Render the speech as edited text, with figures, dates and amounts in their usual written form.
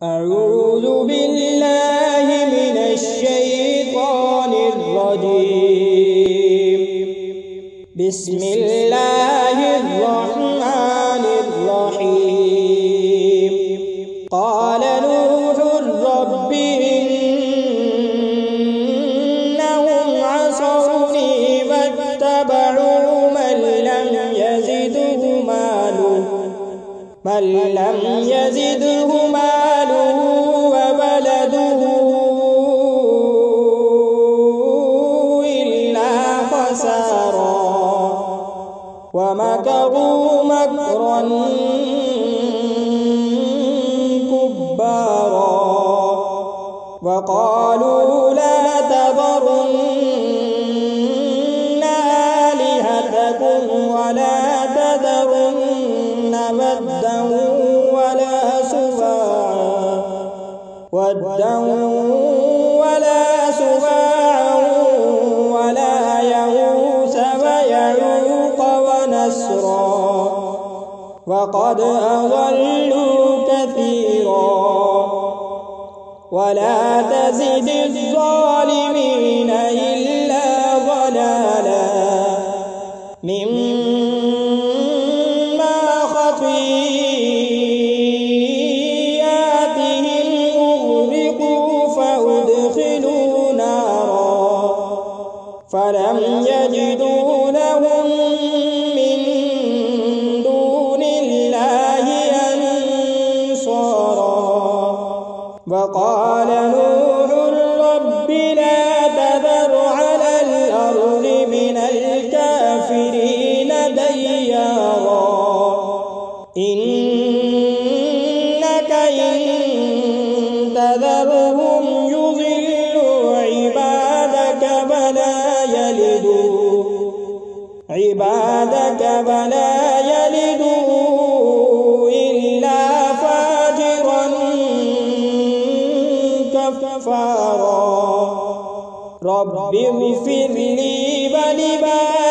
أعوذ بالله من الشيطان الرجيم. بسم الله الرحمن الرحيم. قال نوح رب إنهم عصوني واتبعوا من لم يزده ماله وولده إلا خسارا ومكروا مكرا كبارا وقالوا لا تذرن آلهتكم ولا تذرن ودا ولا سواعا ولا يغوث ويعوق ونسرا وقد أضلوا كثيرا ولا تزد الظالمين إلا ضلالا مما خطيئاتهم أغرقوا فأدخلوا نارا فلم يجدوا لهم من دون الله أنصارا وقال نوح رب لا تذر على الأرض من الكافرين ديارا إنك إن تذرهم يضلوا عبادك فلا يلدوا إلا فاجرا كفارا رب اغفر لي ولوالدي